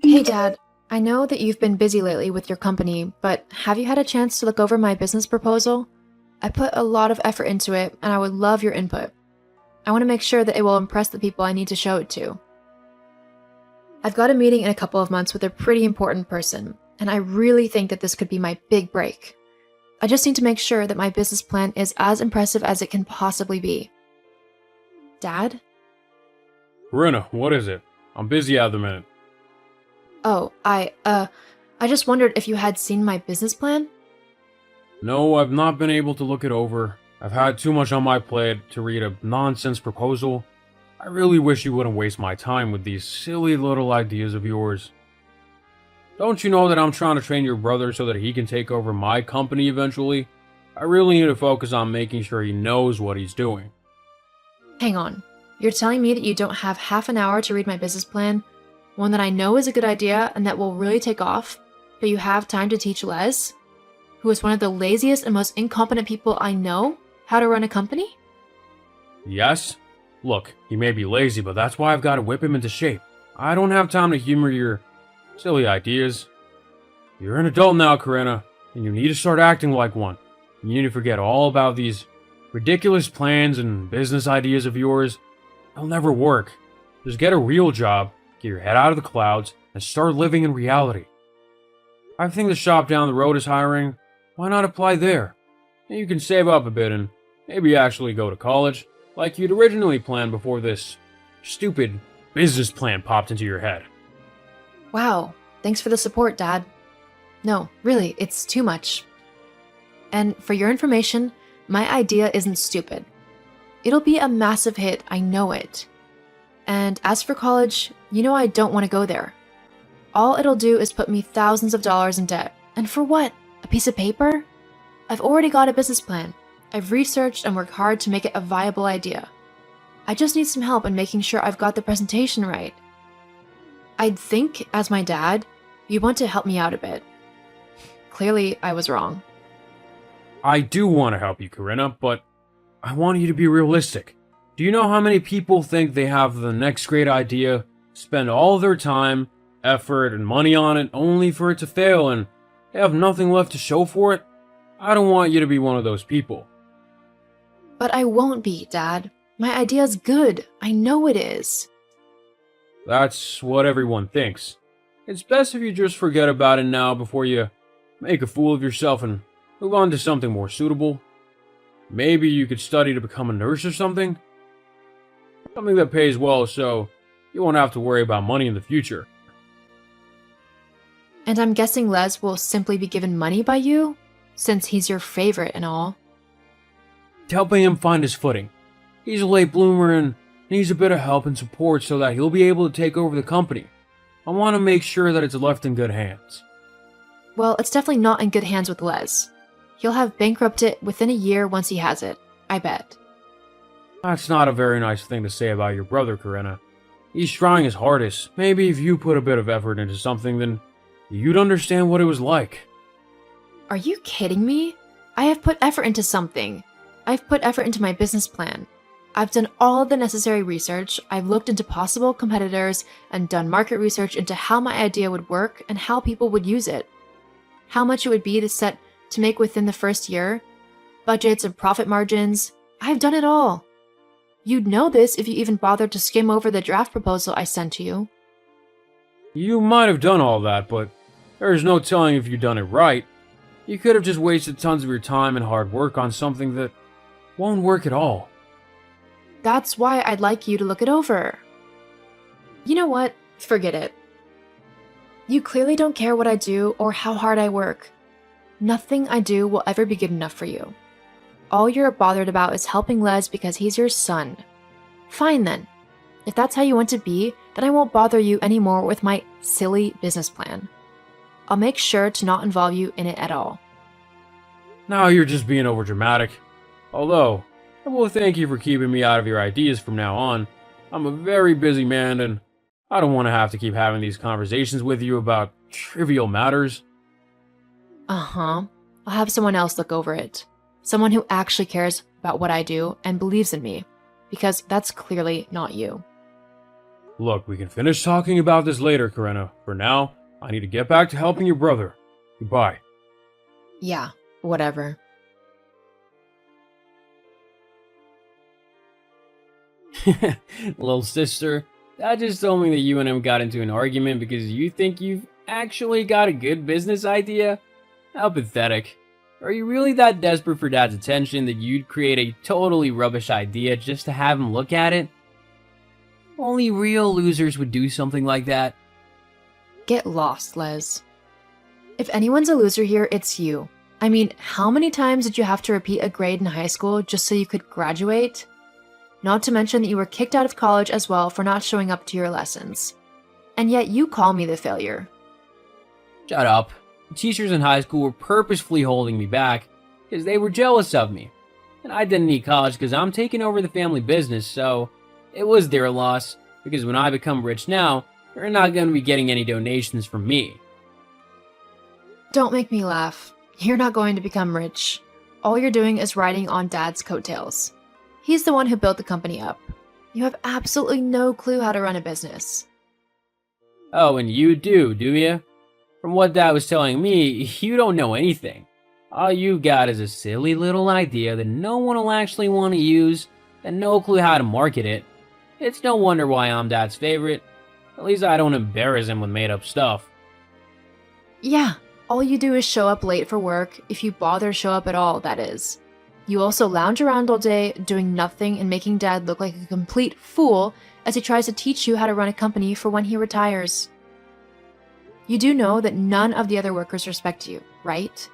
Hey Dad, I know that you've been busy lately with your company, but have you had a chance to look over my business proposal? I put a lot of effort into it, and I would love your input. I want to make sure that it will impress the people I need to show it to. I've got a meeting in a couple of months with a pretty important person, and I really think that this could be my big break. I just need to make sure that my business plan is as impressive as it can possibly be. Dad? Karina, what is it? I'm busy at the minute. Oh, I just wondered if you had seen my business plan? No, I've not been able to look it over. I've had too much on my plate to read a nonsense proposal. I really wish you wouldn't waste my time with these silly little ideas of yours. Don't you know that I'm trying to train your brother so that he can take over my company eventually? I really need to focus on making sure he knows what he's doing. Hang on. You're telling me that you don't have half an hour to read my business plan? One that I know is a good idea and that will really take off, but you have time to teach Les, who is one of the laziest and most incompetent people I know, how to run a company? Yes? Look, he may be lazy, but that's why I've got to whip him into shape. I don't have time to humor your silly ideas. You're an adult now, Karina, and you need to start acting like one. You need to forget all about these ridiculous plans and business ideas of yours. They'll never work. Just get a real job, get your head out of the clouds, and start living in reality. I think the shop down the road is hiring. Why not apply there? And you can save up a bit and maybe actually go to college, like you'd originally planned before this stupid business plan popped into your head. Wow, thanks for the support, Dad. No, really, it's too much. And for your information, my idea isn't stupid. It'll be a massive hit, I know it. And as for college, you know I don't want to go there. All it'll do is put me thousands of dollars in debt. And for what? A piece of paper? I've already got a business plan. I've researched and worked hard to make it a viable idea. I just need some help in making sure I've got the presentation right. I'd think, as my dad, you'd want to help me out a bit. Clearly, I was wrong. I do want to help you, Karina, but I want you to be realistic. Do you know how many people think they have the next great idea, spend all their time, effort, and money on it only for it to fail and they have nothing left to show for it? I don't want you to be one of those people. But I won't be, Dad. My idea's good. I know it is. That's what everyone thinks. It's best if you just forget about it now before you make a fool of yourself and move on to something more suitable. Maybe you could study to become a nurse or something? Something that pays well so you won't have to worry about money in the future. And I'm guessing Les will simply be given money by you, since he's your favorite and all. Helping him find his footing. He's a late bloomer and needs a bit of help and support so that he'll be able to take over the company. I want to make sure that it's left in good hands. Well, it's definitely not in good hands with Les. He'll have bankrupted within a year once he has it, I bet. That's not a very nice thing to say about your brother, Karina. He's trying his hardest. Maybe if you put a bit of effort into something, then you'd understand what it was like. Are you kidding me? I have put effort into something. I've put effort into my business plan. I've done all of the necessary research. I've looked into possible competitors and done market research into how my idea would work and how people would use it. How much it would be to make within the first year. Budgets and profit margins. I've done it all. You'd know this if you even bothered to skim over the draft proposal I sent to you. You might have done all that, but there's no telling if you'd done it right. You could have just wasted tons of your time and hard work on something that won't work at all. That's why I'd like you to look it over. You know what? Forget it. You clearly don't care what I do or how hard I work. Nothing I do will ever be good enough for you. All you're bothered about is helping Les because he's your son. Fine then. If that's how you want to be, then I won't bother you anymore with my silly business plan. I'll make sure to not involve you in it at all. Now you're just being overdramatic. Although, I will thank you for keeping me out of your ideas from now on. I'm a very busy man and I don't want to have to keep having these conversations with you about trivial matters. Uh-huh. I'll have someone else look over it. Someone who actually cares about what I do and believes in me. Because that's clearly not you. Look, we can finish talking about this later, Karina. For now, I need to get back to helping your brother. Goodbye. Yeah, whatever. Little sister, that just told me that you and him got into an argument because you think you've actually got a good business idea? How pathetic. Are you really that desperate for Dad's attention that you'd create a totally rubbish idea just to have him look at it? Only real losers would do something like that. Get lost, Les. If anyone's a loser here, it's you. I mean, how many times did you have to repeat a grade in high school just so you could graduate? Not to mention that you were kicked out of college as well for not showing up to your lessons. And yet you call me the failure. Shut up. The teachers in high school were purposefully holding me back because they were jealous of me. And I didn't need college because I'm taking over the family business, so it was their loss because when I become rich now, they're not going to be getting any donations from me. Don't make me laugh. You're not going to become rich. All you're doing is riding on Dad's coattails. He's the one who built the company up. You have absolutely no clue how to run a business. Oh, and you do you? From what Dad was telling me, you don't know anything. All you got is a silly little idea that no one will actually want to use and no clue how to market it. It's no wonder why I'm Dad's favorite. At least I don't embarrass him with made-up stuff. Yeah, all you do is show up late for work, if you bother to show up at all, that is. You also lounge around all day, doing nothing and making Dad look like a complete fool as he tries to teach you how to run a company for when he retires. You do know that none of the other workers respect you, right?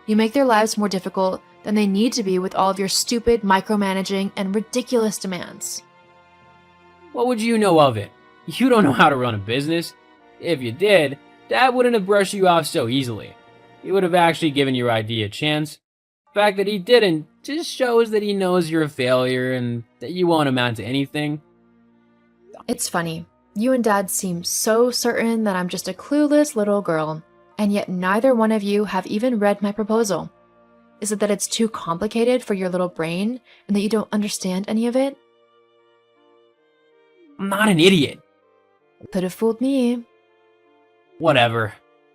You make their lives more difficult than they need to be with all of your stupid micromanaging and ridiculous demands. What would you know of it? You don't know how to run a business. If you did, Dad wouldn't have brushed you off so easily. He would have actually given your idea a chance. The fact that he didn't just shows that he knows you're a failure and that you won't amount to anything. It's funny. You and Dad seem so certain that I'm just a clueless little girl, and yet neither one of you have even read my proposal. Is it that it's too complicated for your little brain and that you don't understand any of it? I'm not an idiot. Could have fooled me. Whatever.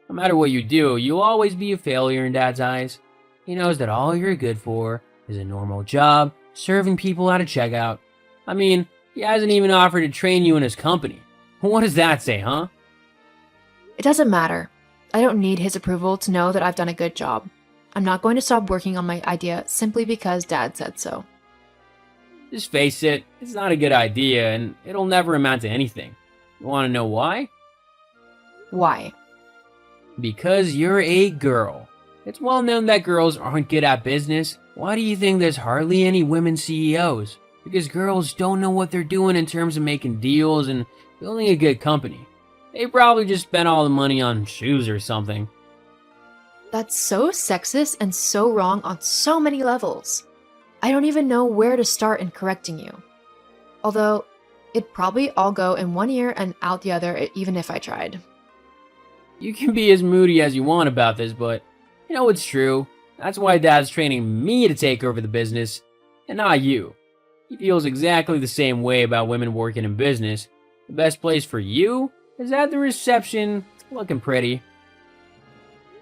No matter what you do, you'll always be a failure in Dad's eyes. He knows that all you're good for is a normal job, serving people at a checkout. I mean, he hasn't even offered to train you in his company. What does that say, huh? It doesn't matter. I don't need his approval to know that I've done a good job. I'm not going to stop working on my idea simply because Dad said so. Just face it, it's not a good idea and it'll never amount to anything. You want to know why? Why? Because you're a girl. It's well known that girls aren't good at business. Why do you think there's hardly any women CEOs? Because girls don't know what they're doing in terms of making deals and building a good company. They probably just spent all the money on shoes or something. That's so sexist and so wrong on so many levels. I don't even know where to start in correcting you. Although, it'd probably all go in one ear and out the other even if I tried. You can be as moody as you want about this, but you know it's true. That's why Dad's training me to take over the business, and not you. He feels exactly the same way about women working in business. The best place for you is at the reception, looking pretty.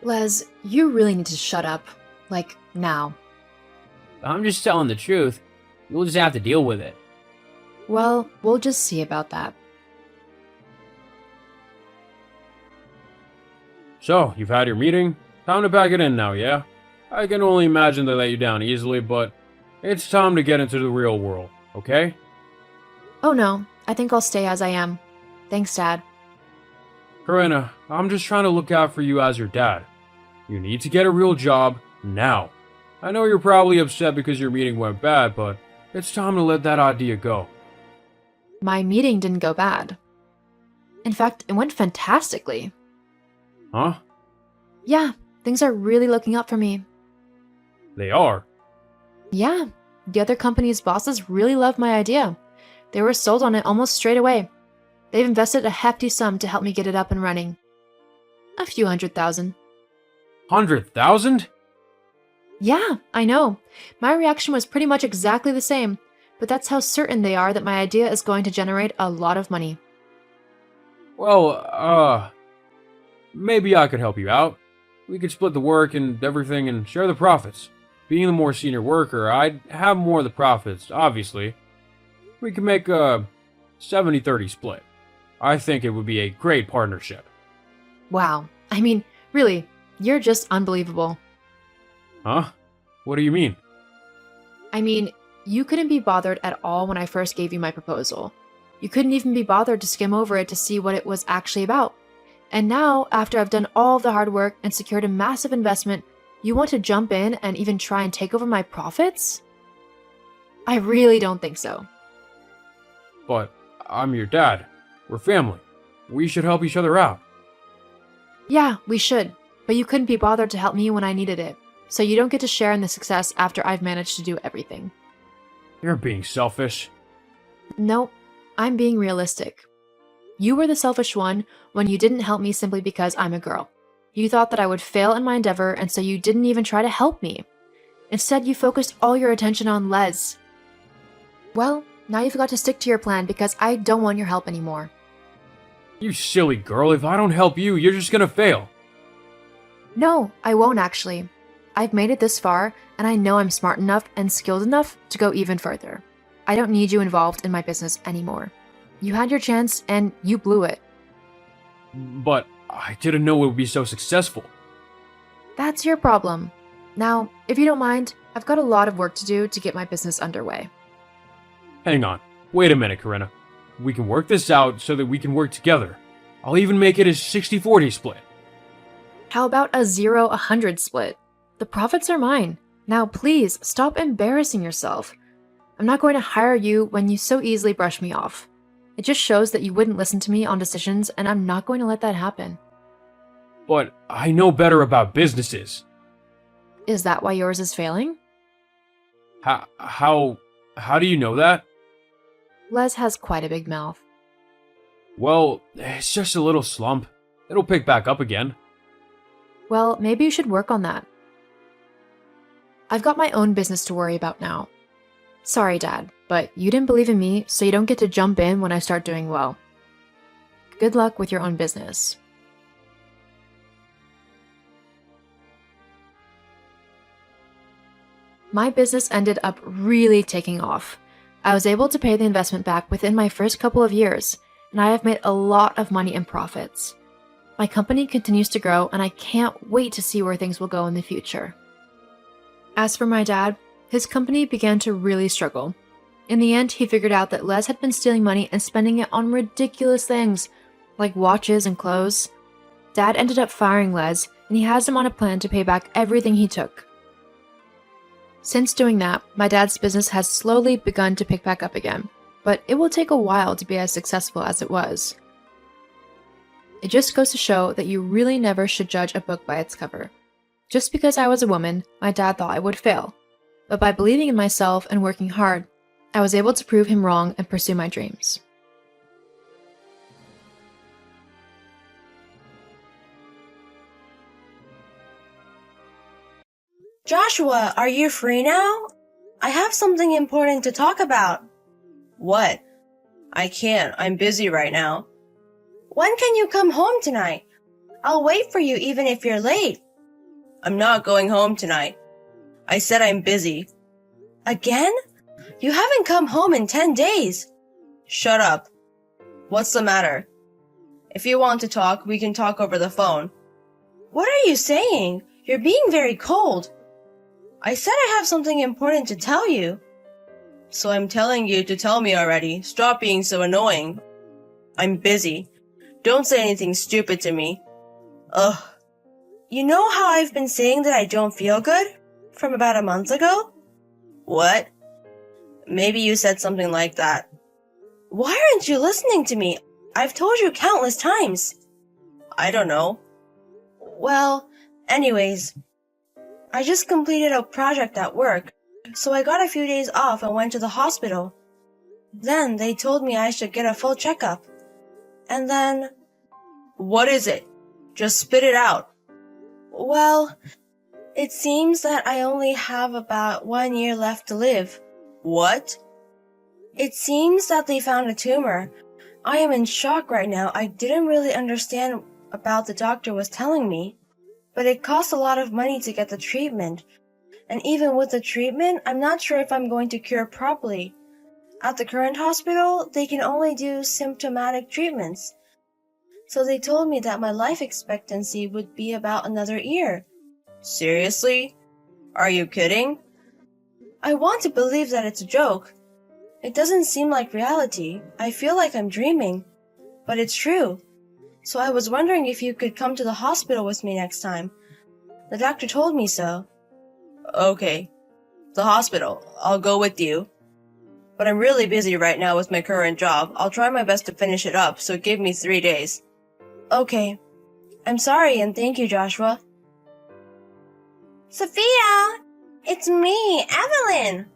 Les, you really need to shut up. Like, now. I'm just telling the truth. You'll just have to deal with it. Well, we'll just see about that. So, you've had your meeting? Time to pack it in now, yeah? I can only imagine they let you down easily, but it's time to get into the real world, okay? Oh no, I think I'll stay as I am. Thanks, Dad. Karina, I'm just trying to look out for you as your dad. You need to get a real job now. I know you're probably upset because your meeting went bad, but it's time to let that idea go. My meeting didn't go bad. In fact, it went fantastically. Huh? Yeah, things are really looking up for me. They are. Yeah, the other company's bosses really loved my idea. They were sold on it almost straight away. They've invested a hefty sum to help me get it up and running. A few $100,000. 100,000? Yeah, I know. My reaction was pretty much exactly the same, but that's how certain they are that my idea is going to generate a lot of money. Well, maybe I could help you out. We could split the work and everything and share the profits. Being the more senior worker, I'd have more of the profits, obviously. We could make a 70-30 split. I think it would be a great partnership. Wow. I mean, really, you're just unbelievable. Huh? What do you mean? I mean, you couldn't be bothered at all when I first gave you my proposal. You couldn't even be bothered to skim over it to see what it was actually about. And now, after I've done all of the hard work and secured a massive investment, you want to jump in and even try and take over my profits? I really don't think so. But I'm your dad. We're family. We should help each other out. Yeah, we should, but you couldn't be bothered to help me when I needed it, so you don't get to share in the success after I've managed to do everything. You're being selfish. Nope, I'm being realistic. You were the selfish one when you didn't help me simply because I'm a girl. You thought that I would fail in my endeavor, and so you didn't even try to help me. Instead, you focused all your attention on Les. Well, now you've got to stick to your plan because I don't want your help anymore. You silly girl, if I don't help you, you're just gonna fail. No, I won't actually. I've made it this far, and I know I'm smart enough and skilled enough to go even further. I don't need you involved in my business anymore. You had your chance, and you blew it. But I didn't know it would be so successful. That's your problem. Now, if you don't mind, I've got a lot of work to do to get my business underway. Hang on. Wait a minute, Corinna. We can work this out so that we can work together. I'll even make it a 60-40 split. How about a 0-100 split? The profits are mine. Now please, stop embarrassing yourself. I'm not going to hire you when you so easily brush me off. It just shows that you wouldn't listen to me on decisions, and I'm not going to let that happen. But I know better about businesses. Is that why yours is failing? How do you know that? Les has quite a big mouth. Well, it's just a little slump. It'll pick back up again. Well, maybe you should work on that. I've got my own business to worry about now. Sorry, Dad, but you didn't believe in me, so you don't get to jump in when I start doing well. Good luck with your own business. My business ended up really taking off. I was able to pay the investment back within my first couple of years, and I have made a lot of money in profits. My company continues to grow, and I can't wait to see where things will go in the future. As for my dad, his company began to really struggle. In the end, he figured out that Les had been stealing money and spending it on ridiculous things, like watches and clothes. Dad ended up firing Les, and he has him on a plan to pay back everything he took. Since doing that, my dad's business has slowly begun to pick back up again, but it will take a while to be as successful as it was. It just goes to show that you really never should judge a book by its cover. Just because I was a woman, my dad thought I would fail. But by believing in myself and working hard, I was able to prove him wrong and pursue my dreams. Joshua, are you free now? I have something important to talk about. What? I can't. I'm busy right now. When can you come home tonight? I'll wait for you even if you're late. I'm not going home tonight. I said I'm busy. Again? You haven't come home in 10 days. Shut up. What's the matter? If you want to talk, we can talk over the phone. What are you saying? You're being very cold. I said I have something important to tell you. So I'm telling you to tell me already. Stop being so annoying. I'm busy. Don't say anything stupid to me. Ugh. You know how I've been saying that I don't feel good? From about a month ago? What? Maybe you said something like that. Why aren't you listening to me? I've told you countless times. I don't know. Well, anyways, I just completed a project at work, so I got a few days off and went to the hospital. Then they told me I should get a full checkup. And then... What is it? Just spit it out. Well, it seems that I only have about 1 year left to live. What? It seems that they found a tumor, I am in shock right now. I didn't really understand about the doctor was telling me, but it costs a lot of money to get the treatment. And even with the treatment, I'm not sure if I'm going to cure properly. At the current hospital, they can only do symptomatic treatments. So they told me that my life expectancy would be about another year. Seriously? Are you kidding? I want to believe that it's a joke. It doesn't seem like reality. I feel like I'm dreaming. But it's true. So I was wondering if you could come to the hospital with me next time. The doctor told me so. Okay. The hospital. I'll go with you. But I'm really busy right now with my current job. I'll try my best to finish it up, so give me 3 days. Okay. I'm sorry, and thank you, Joshua. Sophia! It's me, Evelyn!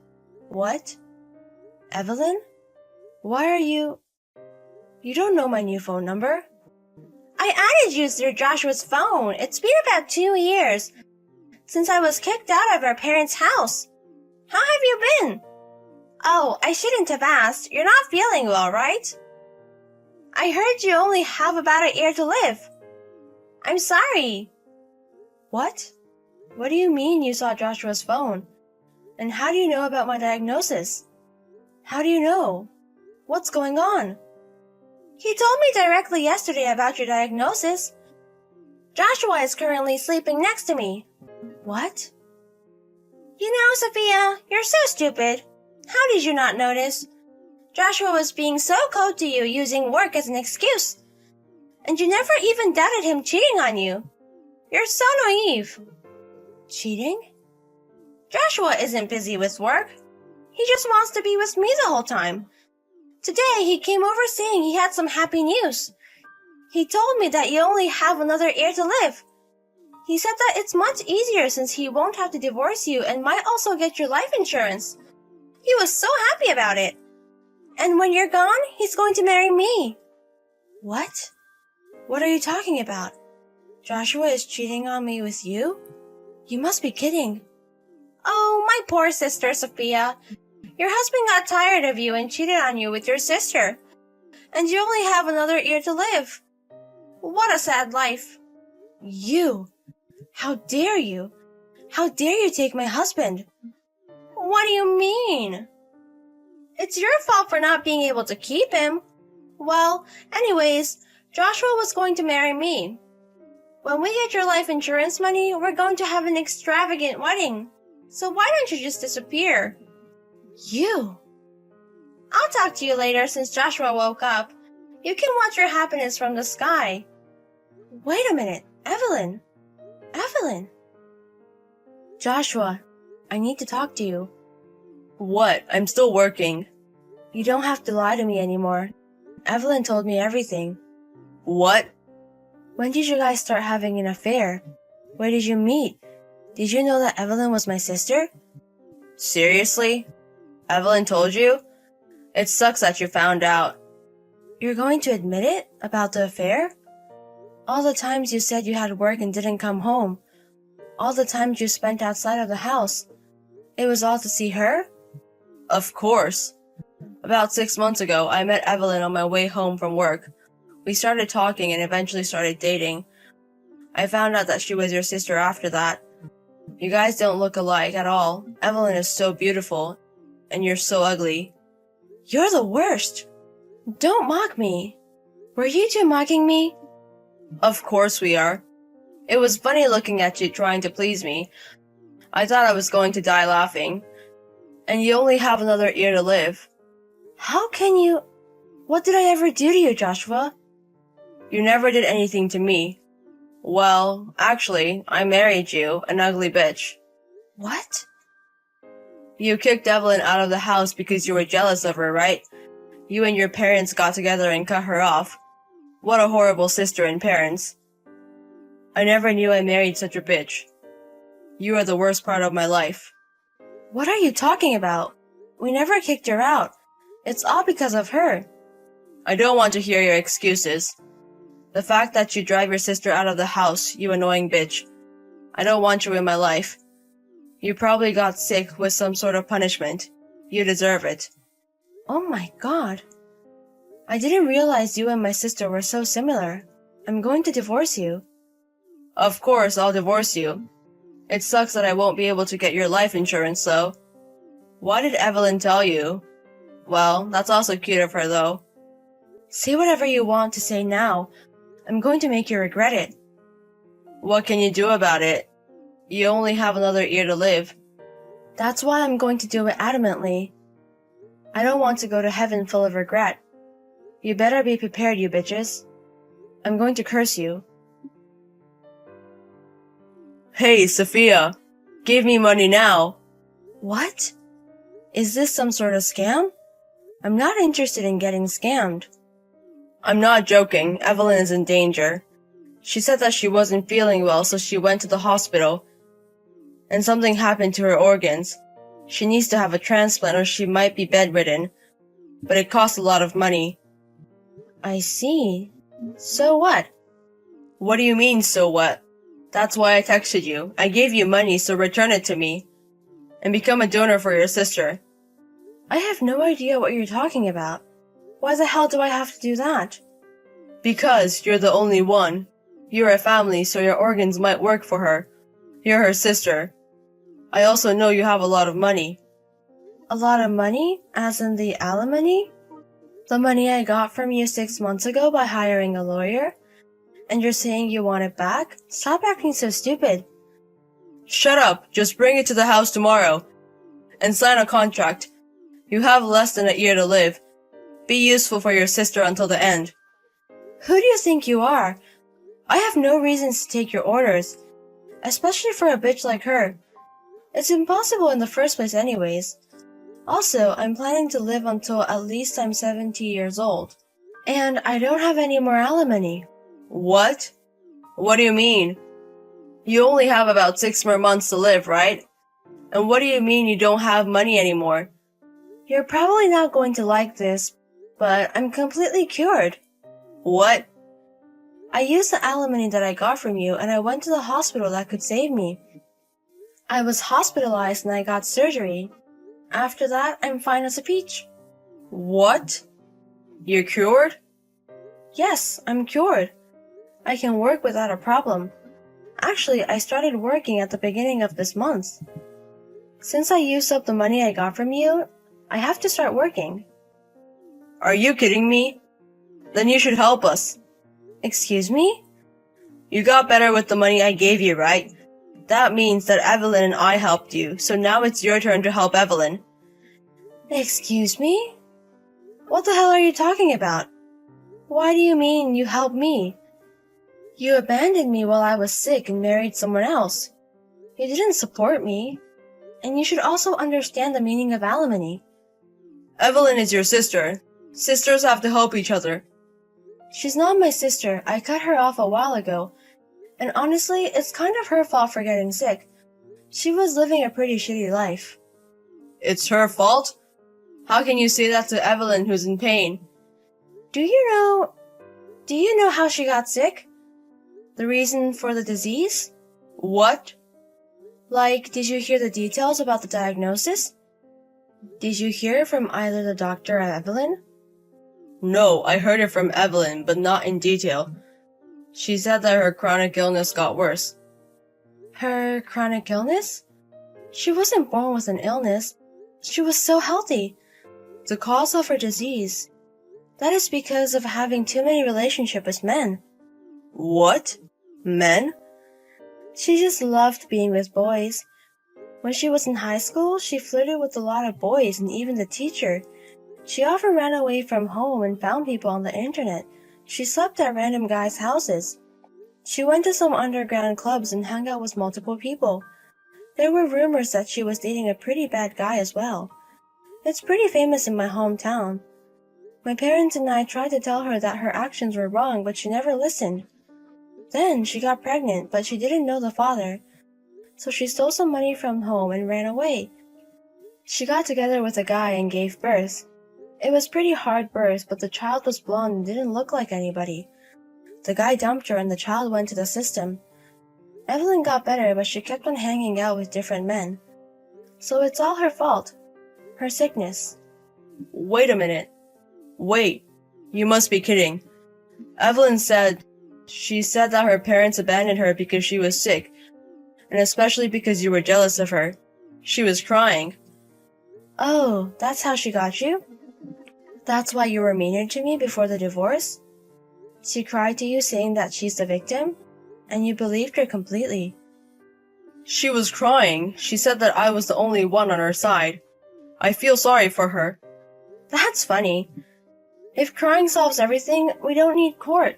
What? Evelyn? Why are you... You don't know my new phone number? I added you through Joshua's phone. It's been about 2 years since I was kicked out of our parents' house. How have you been? Oh, I shouldn't have asked. You're not feeling well, right? I heard you only have about a year to live. I'm sorry. What? What do you mean you saw Joshua's phone? And how do you know about my diagnosis? How do you know? What's going on? He told me directly yesterday about your diagnosis. Joshua is currently sleeping next to me. What? You know, Sophia, you're so stupid. How did you not notice? Joshua was being so cold to you, using work as an excuse. And you never even doubted him cheating on you. You're so naive. Cheating? Joshua isn't busy with work. He just wants to be with me the whole time. Today, he came over saying he had some happy news. He told me that you only have another year to live. He said that it's much easier since he won't have to divorce you and might also get your life insurance. He was so happy about it. And when you're gone, he's going to marry me. What? What are you talking about? Joshua is cheating on me with you? You must be kidding. Oh, my poor sister, Sophia. Your husband got tired of you and cheated on you with your sister. And you only have another year to live. What a sad life. You. How dare you? How dare you take my husband? What do you mean? It's your fault for not being able to keep him. Well, anyways, Joshua was going to marry me. When we get your life insurance money, we're going to have an extravagant wedding. So why don't you just disappear? You. I'll talk to you later since Joshua woke up. You can watch your happiness from the sky. Wait a minute, Evelyn. Evelyn. Joshua, I need to talk to you. What? I'm still working. You don't have to lie to me anymore. Evelyn told me everything. What? When did you guys start having an affair? Where did you meet? Did you know that Evelyn was my sister? Seriously? Evelyn told you? It sucks that you found out. You're going to admit it? About the affair? All the times you said you had work and didn't come home. All the times you spent outside of the house. It was all to see her? Of course. About 6 months ago, I met Evelyn on my way home from work. We started talking and eventually started dating. I found out that she was your sister after that. You guys don't look alike at all. Evelyn is so beautiful, and you're so ugly. You're the worst. Don't mock me. Were you two mocking me? Of course we are. It was funny looking at you trying to please me. I thought I was going to die laughing. And you only have another year to live. How can you... What did I ever do to you, Joshua? You never did anything to me. Well, actually, I married you, an ugly bitch. What? You kicked Evelyn out of the house because you were jealous of her, right? You and your parents got together and cut her off. What a horrible sister and parents. I never knew I married such a bitch. You are the worst part of my life. What are you talking about? We never kicked her out. It's all because of her. I don't want to hear your excuses. The fact that you drive your sister out of the house, you annoying bitch. I don't want you in my life. You probably got sick with some sort of punishment. You deserve it. Oh my god. I didn't realize you and my sister were so similar. I'm going to divorce you. Of course, I'll divorce you. It sucks that I won't be able to get your life insurance, though. Why did Evelyn tell you? Well, that's also cute of her, though. Say whatever you want to say now. I'm going to make you regret it. What can you do about it? You only have another year to live. That's why I'm going to do it adamantly. I don't want to go to heaven full of regret. You better be prepared, you bitches. I'm going to curse you. Hey, Sophia. Give me money now. What? Is this some sort of scam? I'm not interested in getting scammed. I'm not joking. Evelyn is in danger. She said that she wasn't feeling well, so she went to the hospital. And something happened to her organs. She needs to have a transplant or she might be bedridden. But it costs a lot of money. I see. So what? What do you mean, so what? That's why I texted you. I gave you money, so return it to me. And become a donor for your sister. I have no idea what you're talking about. Why the hell do I have to do that? Because you're the only one. You're a family, so your organs might work for her. You're her sister. I also know you have a lot of money. A lot of money? As in the alimony? The money I got from you 6 months ago by hiring a lawyer? And you're saying you want it back? Stop acting so stupid. Shut up. Just bring it to the house tomorrow. And sign a contract. You have less than a year to live. Be useful for your sister until the end. Who do you think you are? I have no reasons to take your orders. Especially for a bitch like her. It's impossible in the first place anyways. Also, I'm planning to live until at least I'm 70 years old. And I don't have any more alimony. What? What do you mean? You only have about 6 more months to live, right? And what do you mean you don't have money anymore? You're probably not going to like this, but I'm completely cured. What? I used the alimony that I got from you and I went to the hospital that could save me. I was hospitalized and I got surgery. After that, I'm fine as a peach. What? You're cured? Yes, I'm cured. I can work without a problem. Actually, I started working at the beginning of this month. Since I used up the money I got from you, I have to start working. Are you kidding me? Then you should help us. Excuse me? You got better with the money I gave you, right? That means that Evelyn and I helped you, so now it's your turn to help Evelyn. Excuse me? What the hell are you talking about? Why do you mean you helped me? You abandoned me while I was sick and married someone else. You didn't support me. And you should also understand the meaning of alimony. Evelyn is your sister. Sisters have to help each other. She's not my sister. I cut her off a while ago. And honestly, it's kind of her fault for getting sick. She was living a pretty shitty life. It's her fault? How can you say that to Evelyn who's in pain? Do you know how she got sick? The reason for the disease? What? Like, did you hear the details about the diagnosis? Did you hear it from either the doctor or Evelyn? No, I heard it from Evelyn, but not in detail. She said that her chronic illness got worse. Her chronic illness? She wasn't born with an illness. She was so healthy. The cause of her disease. That is because of having too many relationships with men. What? Men? She just loved being with boys. When she was in high school, she flirted with a lot of boys and even the teacher. She often ran away from home and found people on the internet. She slept at random guys' houses. She went to some underground clubs and hung out with multiple people. There were rumors that she was dating a pretty bad guy as well. It's pretty famous in my hometown. My parents and I tried to tell her that her actions were wrong, but she never listened. Then she got pregnant, but she didn't know the father. So she stole some money from home and ran away. She got together with a guy and gave birth. It was pretty hard birth, but the child was blonde and didn't look like anybody. The guy dumped her and the child went to the system. Evelyn got better, but she kept on hanging out with different men. So it's all her fault. Her sickness. Wait a minute. Wait. You must be kidding. Evelyn said that her parents abandoned her because she was sick, and especially because you were jealous of her. She was crying. Oh, that's how she got you? That's why you were meaner to me before the divorce? She cried to you saying that she's the victim? And you believed her completely. She was crying. She said that I was the only one on her side. I feel sorry for her. That's funny. If crying solves everything, we don't need court.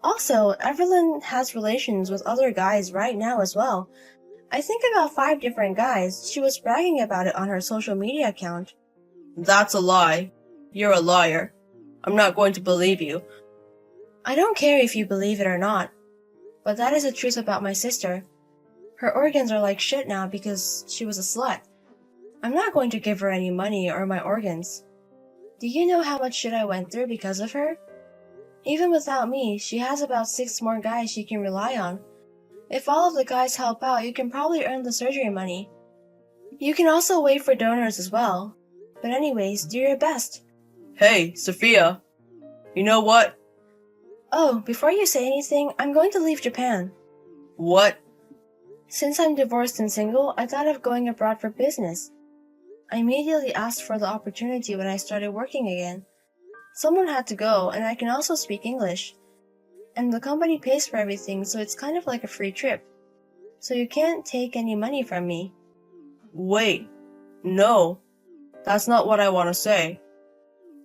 Also, Evelyn has relations with other guys right now as well. I think about 5 different guys. She was bragging about it on her social media account. That's a lie. You're a liar. I'm not going to believe you. I don't care if you believe it or not. But that is the truth about my sister. Her organs are like shit now because she was a slut. I'm not going to give her any money or my organs. Do you know how much shit I went through because of her? Even without me, she has about 6 more guys she can rely on. If all of the guys help out, you can probably earn the surgery money. You can also wait for donors as well. But anyways, do your best. Hey, Sophia. You know what? Oh, before you say anything, I'm going to leave Japan. What? Since I'm divorced and single, I thought of going abroad for business. I immediately asked for the opportunity when I started working again. Someone had to go, and I can also speak English. And the company pays for everything, so it's kind of like a free trip. So you can't take any money from me. Wait. No. That's not what I want to say.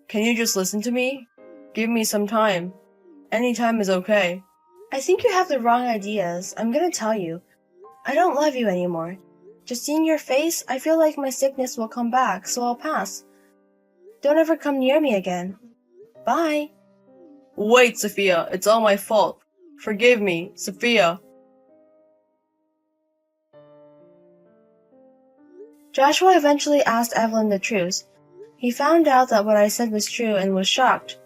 Can you just listen to me? Give me some time. Any time is okay. I think you have the wrong ideas. I'm gonna tell you. I don't love you anymore. Just seeing your face, I feel like my sickness will come back, so I'll pass. Don't ever come near me again. Bye. Wait, Sophia, it's all my fault. Forgive me, Sophia. Joshua eventually asked Evelyn the truth. He found out that what I said was true and was shocked.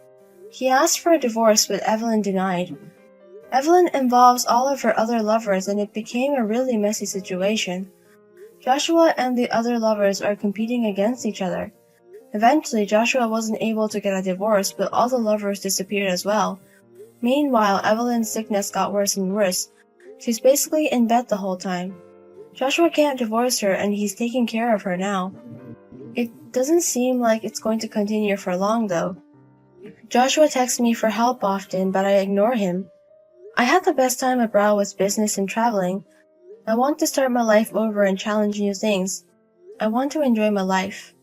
He asked for a divorce, but Evelyn denied. Evelyn involves all of her other lovers, and it became a really messy situation. Joshua and the other lovers are competing against each other. Eventually, Joshua wasn't able to get a divorce, but all the lovers disappeared as well. Meanwhile, Evelyn's sickness got worse and worse. She's basically in bed the whole time. Joshua can't divorce her, and he's taking care of her now. It doesn't seem like it's going to continue for long, though. Joshua texts me for help often, but I ignore him. I had the best time abroad with business and traveling. I want to start my life over and challenge new things. I want to enjoy my life.